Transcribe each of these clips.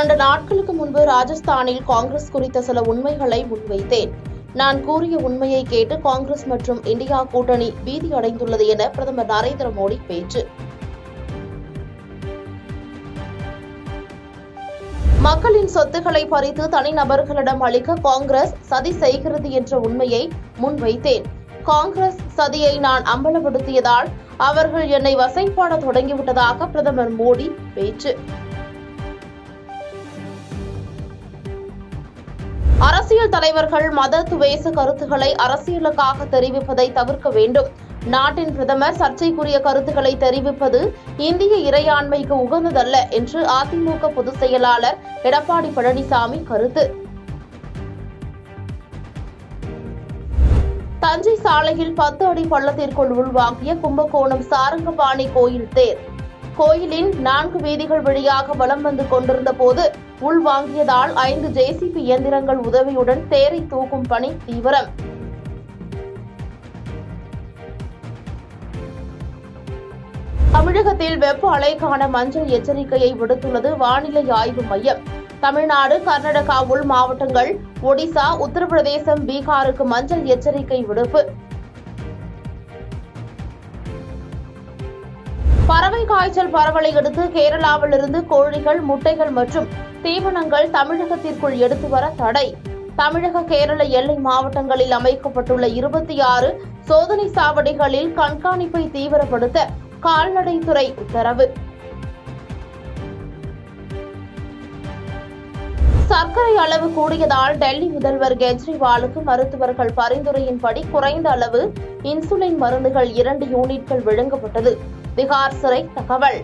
2 நாட்களுக்கு முன்பு ராஜஸ்தானில் காங்கிரஸ் குறித்த சில உண்மைகளை முன்வைத்தேன். நான் கூறிய உண்மையை கேட்டு காங்கிரஸ் மற்றும் இந்தியா கூட்டணி பீதி அடைந்துள்ளது என பிரதமர் நரேந்திர மோடி பேச்சு. மக்களின் சொத்துக்களை பறித்து தனிநபர்களிடம் அளிக்க காங்கிரஸ் சதி செய்கிறது என்ற உண்மையை முன்வைத்தேன். காங்கிரஸ் சதியை நான் அம்பலப்படுத்தியதால் அவர்கள் என்னை வசைபாட தொடங்கிவிட்டதாக பிரதமர் மோடி பேச்சு. அரசியல் தலைவர்கள் மத துவேச கருத்துக்களை அரசியலுக்காக தெரிவிப்பதை தவிர்க்க வேண்டும். நாட்டின் பிரதமர் சர்ச்சைக்குரிய கருத்துக்களை தெரிவிப்பது இந்திய இறையாண்மைக்கு உகந்ததல்ல என்று அதிமுக பொதுச் செயலாளர் எடப்பாடி பழனிசாமி கருத்து. தஞ்சை சாலையில் 10 அடி பள்ளத்திற்குள் உள்வாங்கிய கும்பகோணம் சாரங்கபாணி கோயில் தேர். கோயிலின் 4 வீதிகள் வழியாக வலம் வந்து கொண்டிருந்த போது உள்வாங்கியதால் 5 JCB இயந்திரங்கள் உதவியுடன் தேரை தூக்கும் பணி தீவிரம். தமிழகத்தில் வெப்ப அலைக்கான மஞ்சள் எச்சரிக்கையை விடுத்துள்ளது வானிலை ஆய்வு மையம். தமிழ்நாடு, கர்நாடகா உள் மாவட்டங்கள், ஒடிசா, உத்தரப்பிரதேசம், பீகாருக்கு மஞ்சள் எச்சரிக்கை விடுப்பு. பறவை காய்ச்சல் பரவலை அடுத்து கேரளாவிலிருந்து கோழிகள், முட்டைகள் மற்றும் தீவனங்கள் தமிழகத்திற்குள் எடுத்து வர தடை. தமிழக கேரள எல்லை மாவட்டங்களில் அமைக்கப்பட்டுள்ள 26 சோதனை சாவடிகளில் கண்காணிப்பை தீவிரப்படுத்த கால்நடைத்துறை உத்தரவு. சர்க்கரை அளவு கூடியதால் டெல்லி முதல்வர் கெஜ்ரிவாலுக்கு மருத்துவர்கள் பரிந்துரையின்படி குறைந்த அளவு இன்சுலின் மருந்துகள் 2 யூனிட்கள் வழங்கப்பட்டது. திகார் சிறை தகவல்.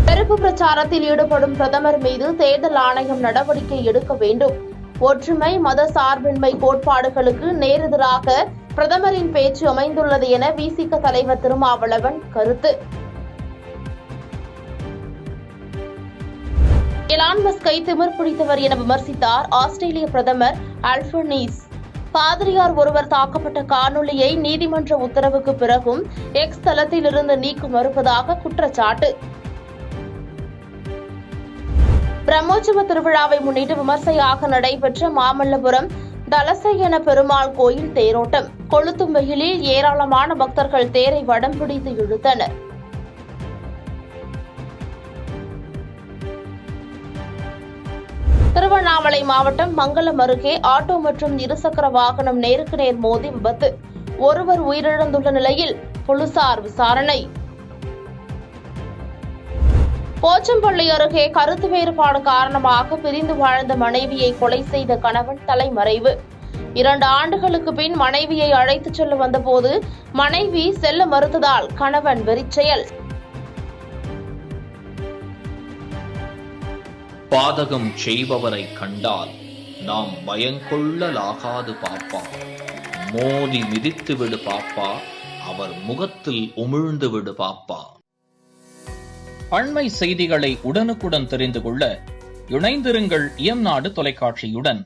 வெறுப்பு பிரச்சாரத்தில் ஈடுபடும் பிரதமர் மீது தேர்தல் ஆணையம் நடவடிக்கை எடுக்க வேண்டும். ஒற்றுமை, மத சார்பின்மை கோட்பாடுகளுக்கு நேரெதிராக பிரதமரின் பேச்சு அமைந்துள்ளது என விசிக தலைவர் திருமாவளவன் கருத்து. எலான் மஸ்கை திமிர் பிடித்தவர் என விமர்சித்தார் ஆஸ்திரேலிய பிரதமர் அல்பனீஸ். பாதிரியார் ஒருவர் தாக்கப்பட்ட காணொலியை நீதிமன்ற உத்தரவுக்கு பிறகும் எக்ஸ் தளத்தில் இருந்து நீக்க மறுப்பதாக குற்றச்சாட்டு. பிரம்மோற்சவ திருவிழாவை முன்னிட்டு விமர்சையாக நடைபெற்ற மாமல்லபுரம் தலசையன பெருமாள் கோயில் தேரோட்டம். கொளுத்தும் வெயிலில் ஏராளமான பக்தர்கள் தேரை வடம் பிடித்து இழுத்தனர். திருவண்ணாமலை மாவட்டம் மங்கலம் அருகே ஆட்டோ மற்றும் இருசக்கர வாகனம் நேருக்கு நேர் மோதி விபத்து. ஒருவர் உயிரிழந்துள்ள நிலையில் போலீசார் விசாரணை. போச்சம்பள்ளி அருகே கருத்து வேறுபாடு காரணமாக பிரிந்து வாழ்ந்த மனைவியை கொலை செய்த கணவன் தலைமறைவு. 2 ஆண்டுகளுக்கு பின் மனைவியை அழைத்துச் செல்ல வந்தபோது மனைவி செல்ல மறுத்ததால் கணவன் வெறிச்செயல். பாதகம் செய்பவரை கண்டால் நாம் பயங்கொள்ளலாகாது பாப்பா. மோதி மிதித்து விடு பாப்பா, அவர் முகத்தில் உமிழ்ந்து விடு பாப்பா. அண்மை செய்திகளை உடனுக்குடன் தெரிந்து கொள்ள இணைந்திருங்கள் இயம்நாடு தொலைக்காட்சியுடன்.